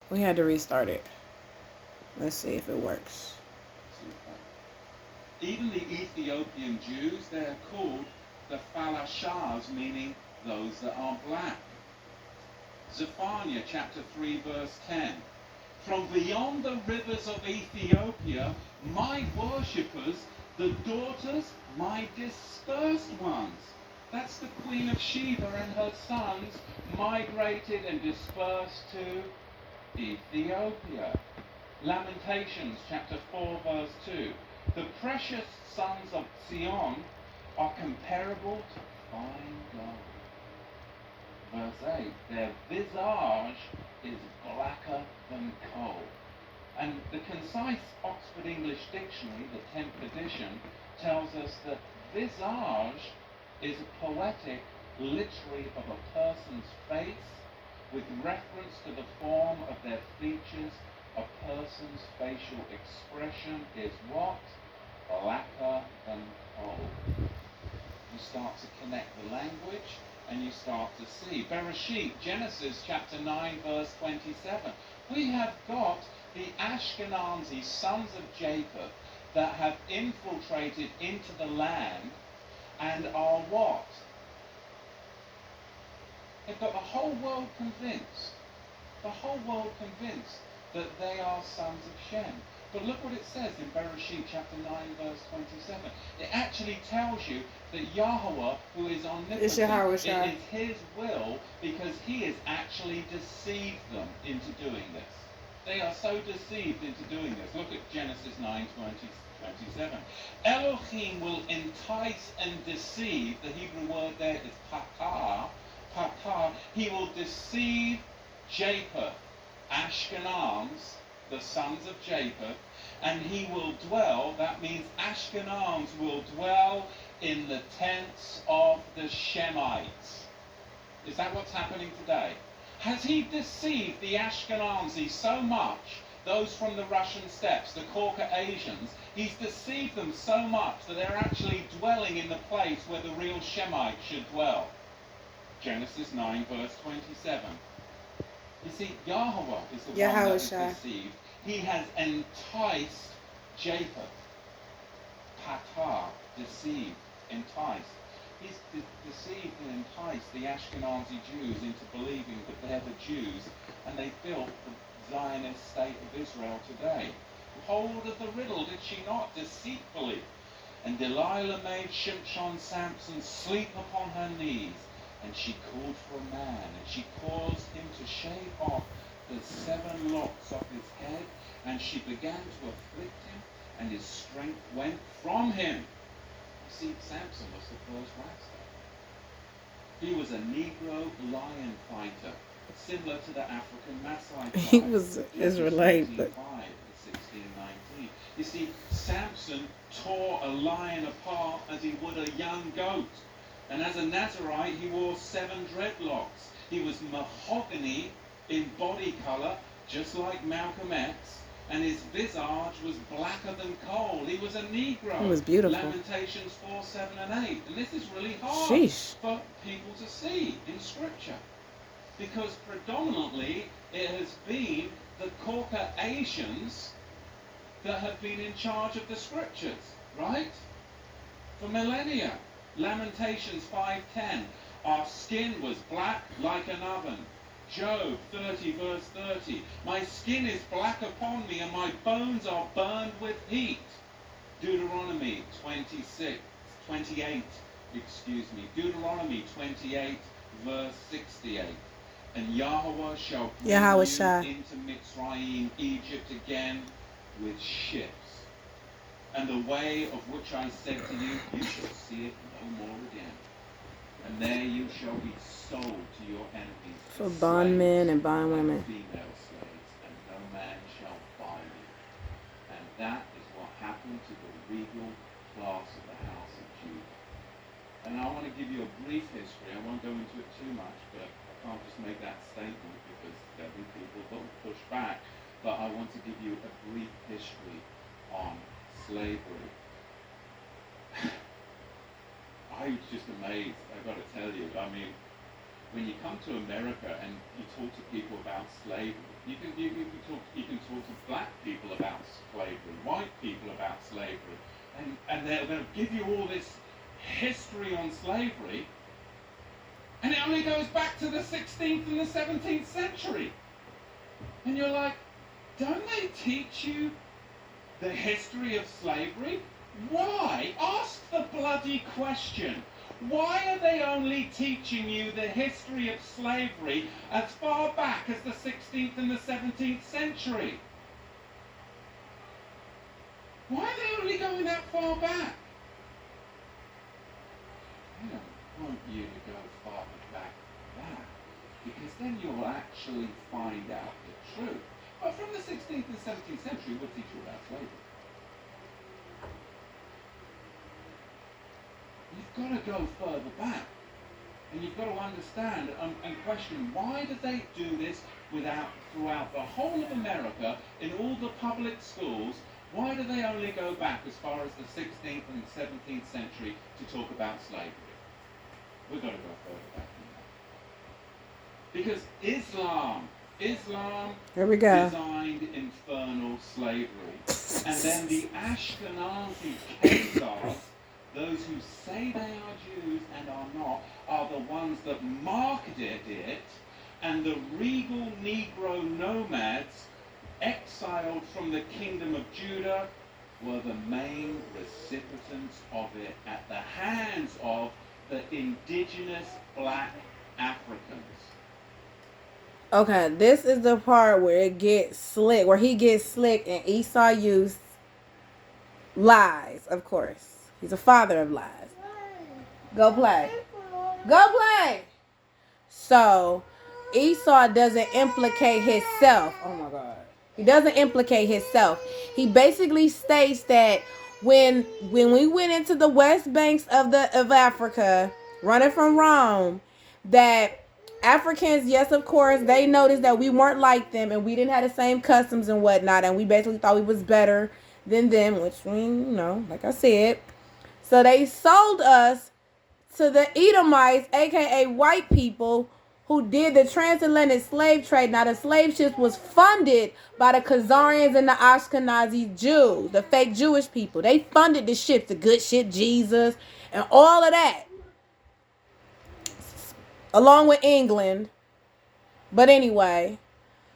We had to restart it. Let's see if it works. Even the Ethiopian Jews, they're called the Falashas, meaning those that are black. Zephaniah chapter 3 verse 10. From beyond the rivers of Ethiopia, my worshippers, the daughters, my dispersed ones. That's the Queen of Sheba and her sons migrated and dispersed to Ethiopia. Lamentations chapter 4 verse 2. The precious sons of Zion are comparable to fine gold. Verse 8, their visage is blacker than coal. And the concise Oxford English Dictionary, the 10th edition, tells us that visage is a poetic literary of a person's face with reference to the form of their features. A person's facial expression is what? Blacker than coal. You start to connect the language and you start to see. Bereshit, Genesis chapter 9 verse 27. We have got the Ashkenazi sons of Japheth that have infiltrated into the land and are what? They've got the whole world convinced. The whole world convinced that they are sons of Shem. But look what it says in Bereshit chapter 9 verse 27. It actually tells you that Yahweh, who is omnipotent, it is his will because he has actually deceived them into doing this. They are so deceived into doing this. Look at Genesis 9:27. Elohim will entice and deceive. The Hebrew word there is pakar. Pakar. He will deceive Japheth, Ashkenaz, the sons of Japheth, and he will dwell, that means Ashkenaz will dwell in the tents of the Shemites. Is that what's happening today? Has he deceived the Ashkenazi so much, those from the Russian steppes, the Caucasians, he's deceived them so much that they're actually dwelling in the place where the real Shemites should dwell. Genesis 9 verse 27. You see, Yahweh is the one that is deceived. He has enticed Japheth. Patar, deceived, enticed. He's deceived and enticed the Ashkenazi Jews into believing that they're the Jews, and they built the Zionist state of Israel today. Hold of the riddle, did she not, deceitfully? And Delilah made Shimshon Samson sleep upon her knees. And she called for a man, and she caused him to shave off the 7 locks off his head, and she began to afflict him, and his strength went from him. You see, Samson was the first waxer. He was a Negro lion fighter, similar to the African Maasai tribe. He was Israelite, but 1619. You see, Samson tore a lion apart as he would a young goat. And as a Nazarite, he wore 7 dreadlocks. He was mahogany in body color, just like Malcolm X, and his visage was blacker than coal. He was a Negro. He was beautiful. Lamentations 4, 7, and 8. And this is really hard for people to see in Scripture, because predominantly it has been the Caucasians that have been in charge of the Scriptures, right? For millennia. Lamentations 5:10. Our skin was black like an oven. Job 30 verse 30. My skin is black upon me and my bones are burned with heat. Deuteronomy 28. Deuteronomy 28 verse 68. And Yahweh shall bring you into Mitzrayim, Egypt again, with ships. And the way of which I said to you, you shall see it no more again. And there you shall be sold to your enemies. For bondmen and bondwomen. Female slaves, and no man shall buy you. And that is what happened to the regal class of the house of Judah. And I want to give you a brief history. I won't go into it too much, but I can't just make that statement because there'll be people that will push back. But I want to give you a brief history on slavery. I was just amazed, I've got to tell you. I mean, when you come to America and you talk to people about slavery, you can talk to black people about slavery, white people about slavery, and they're going to give you all this history on slavery, and it only goes back to the 16th and the 17th century. And you're like, don't they teach you the history of slavery? Why? Ask the bloody question. Why are they only teaching you the history of slavery as far back as the 16th and the 17th century? Why are they only going that far back? I don't want you to go farther back than that, because then you'll actually find out the truth. But from the 16th and 17th century, we'll teach you about slavery. You've got to go further back. And you've got to understand and question, why do they do this throughout the whole of America, in all the public schools? Why do they only go back as far as the 16th and 17th century to talk about slavery? We've got to go further back than that. Because Islam Here we go. designed infernal slavery. And then the Ashkenazi Khazars, those who say they are Jews and are not, are the ones that marketed it, and the regal Negro nomads exiled from the kingdom of Judah were the main recipients of it at the hands of the indigenous black Africans. Okay, this is the part where it gets slick, where he gets slick, and Esau used lies, of course. He's a father of lies. Go play. Go play. So, Esau doesn't implicate himself. Oh my God. He doesn't implicate himself. He basically states that when we went into the west banks of Africa, running from Rome, that Africans, yes, of course, they noticed that we weren't like them and we didn't have the same customs and whatnot, and we basically thought we was better than them, which we, like I said. So they sold us to the Edomites, aka white people, who did the transatlantic slave trade. Now, the slave ships was funded by the Khazarians and the Ashkenazi Jews, the fake Jewish people. They funded the ships, the good ship Jesus, and all of that, along with England. But anyway,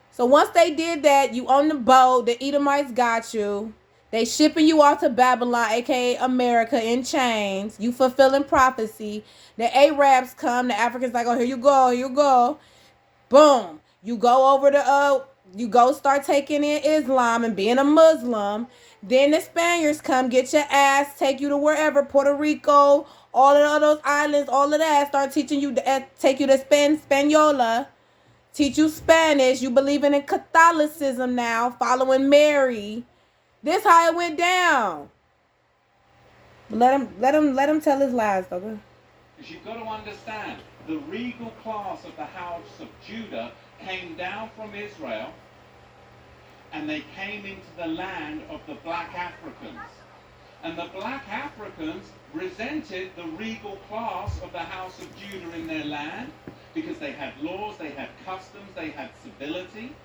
so once they did that, you on the boat, the Edomites got you. They shipping you off to Babylon, aka America, in chains. You fulfilling prophecy. The Arabs come, the Africans like, oh, here you go, here you go. Boom. You go over to you go start taking in Islam and being a Muslim. Then the Spaniards come, get your ass, take you to wherever, Puerto Rico, all of those islands, all of that. Start teaching you, take you to Spaniola. Teach you Spanish. You believing in Catholicism now, following Mary. This how it went down. Let him tell his lies, though. Because you've got to understand, the regal class of the house of Judah came down from Israel, and they came into the land of the black Africans. And the black Africans resented the regal class of the house of Judah in their land, because they had laws, they had customs, they had civility,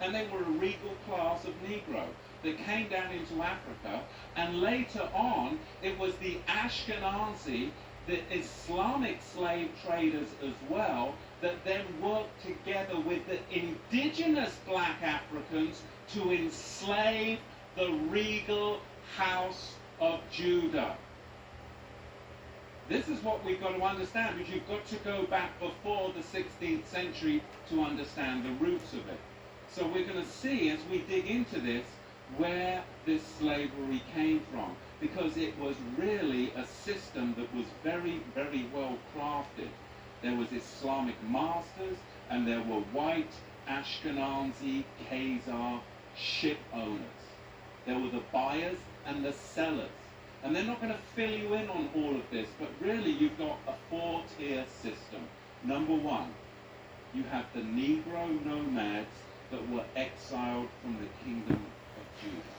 and they were a regal class of Negro that came down into Africa. And later on, it was the Ashkenazi, the Islamic slave traders as well, that then worked together with the indigenous black Africans to enslave the regal house of Judah. This is what we've got to understand, because you've got to go back before the 16th century to understand the roots of it. So we're going to see, as we dig into this, where this slavery came from, because it was really a system that was very, very well crafted. There was Islamic masters, and there were white Ashkenazi Khazar ship owners. There were the buyers and the sellers. And they're not going to fill you in on all of this, but really you've got a four-tier system. Number one, you have the Negro nomads that were exiled from the kingdom of Judah.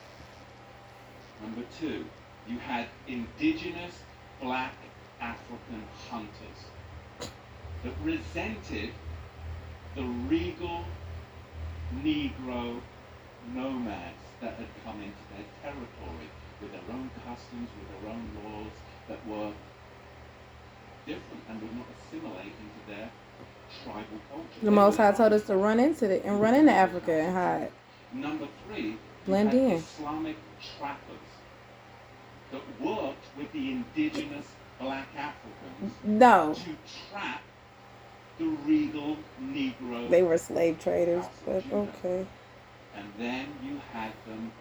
Number two, you had indigenous black African hunters. that resented the regal Negro nomads that had come into their territory with their own customs, with their own laws that were different and would not assimilate into their tribal culture. The Most High told us to run into it and run into Africa and hide. Number 3, blend you had in. Islamic trappers that worked with the indigenous black Africans No, to trap the regal Negro. they were slave traders, House of but Judah. okay. And then you had them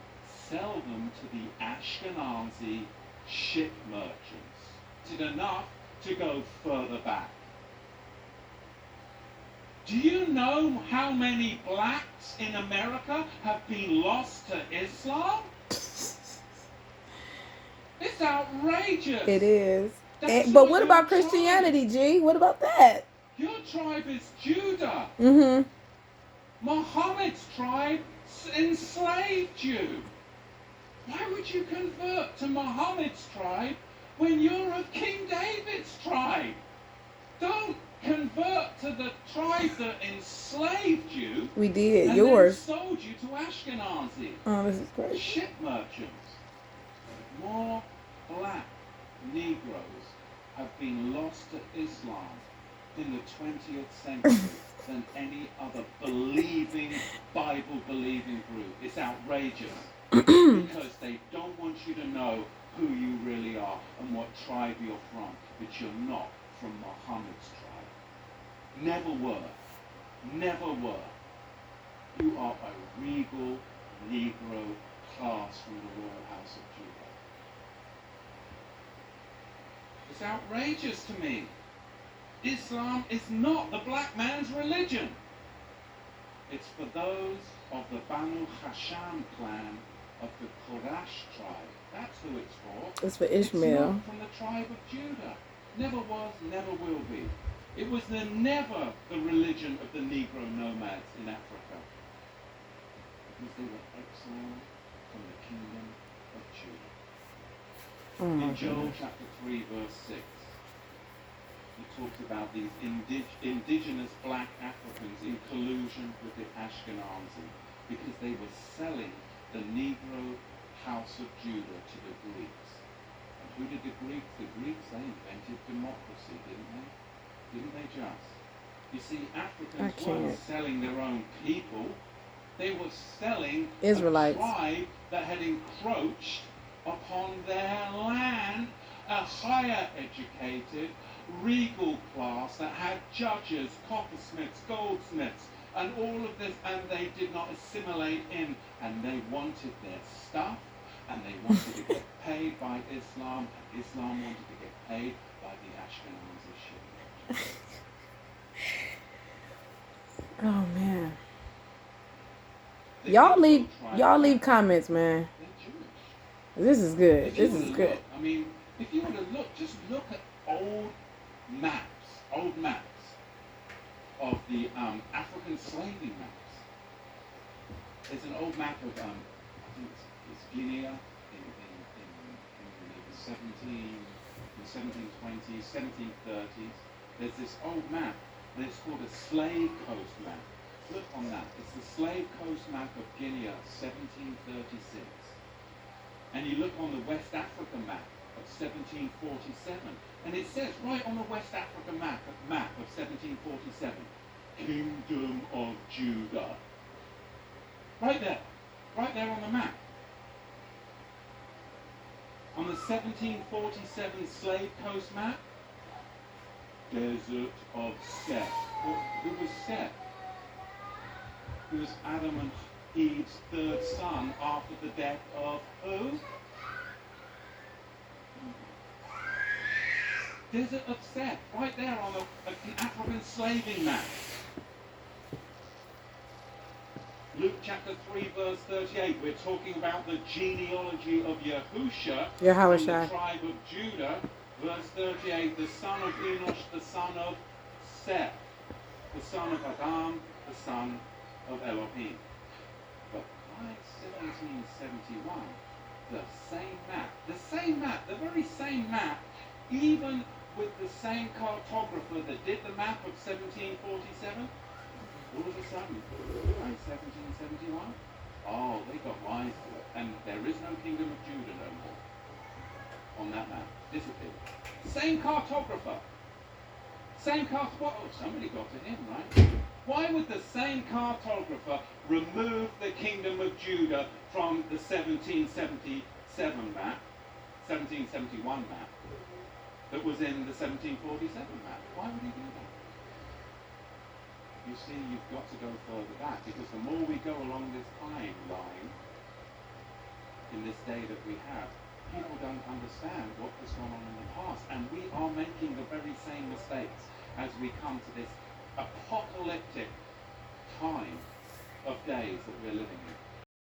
sell them to the Ashkenazi ship merchants. Did enough to go further back. Do you know how many blacks in America have been lost to Islam? It's outrageous. It is. That's But your what about tribe. Christianity, G? What about that? Your tribe is Judah. Mm-hmm. Muhammad's tribe enslaved you. Why would you convert to Muhammad's tribe when you're of King David's tribe? Don't convert to the tribe that enslaved you. We did. And Yours. then sold you to Ashkenazi. Oh, this is great. Ship merchants. More black Negroes have been lost to Islam in the 20th century than any other Bible-believing group. It's outrageous because they don't want you to know who you really are and what tribe you're from, but you're not from Muhammad's tribe. Never were. Never were. You are a regal Negro class from the royal house of Judah. It's outrageous to me. Islam is not the black man's religion. It's for those of the Banu Hasham clan of the Quraysh tribe. That's who it's for. It's for It's Ishmael. not from the tribe of Judah. Never was, never will be. It was never the religion of the Negro nomads in Africa. Because they were exiled from the kingdom of Judah. In Joel chapter 3 verse 6, he talks about these indigenous black Africans in collusion with the Ashkenazi because they were selling the Negro house of Judah to the Greeks. And who did the Greeks? The Greeks, they invented democracy, didn't they? Didn't they just? You see, Africans weren't selling their own people. They were selling Israelites. a tribe that had encroached upon their land, a higher educated, regal class that had judges, coppersmiths, goldsmiths, and all of this, and they did not assimilate in, and they wanted their stuff, and they wanted to get paid by Islam, and Islam wanted to get paid by the Ashkenazi ship. Oh man. Y'all leave comments, man. They're Jewish. This is good. If you This were is to good. look, I mean, if you were to look, just look at old maps of the African slaving maps. There's an old map of, I think it's Guinea in the 1720s, 1730s. There's this old map, and it's called a slave coast map. Look on that. It's the slave coast map of Guinea, 1736. And you look on the West Africa map of 1747, and it says right on the West Africa map of 1747, Kingdom of Judah. Right there on the map. On the 1747 slave coast map, Desert of Seth. Who was Seth? He was Adam and Eve's third son after the death of who? Desert of Seth, right there on an African slaving map. Luke chapter 3 verse 38, we're talking about the genealogy of Yahusha from the tribe of Judah. Verse 38, the son of Enosh, the son of Seth, the son of Adam, the son of Elohim. But by 1771, the very same map, even with the same cartographer that did the map of 1747? All of a sudden, in 1771, oh, they got wise to it. And there is no kingdom of Judah no more on that map. Disappeared. Same cartographer. Same cartographer. Oh, somebody got to him, right? Why would the same cartographer remove the kingdom of Judah from the 1777 map, 1771 map, that was in the 1747 map? Why would he do that? You see, you've got to go further back, because the more we go along this timeline in this day that we have, people don't understand what has gone on in the past. And we are making the very same mistakes as we come to this apocalyptic time of days that we're living in.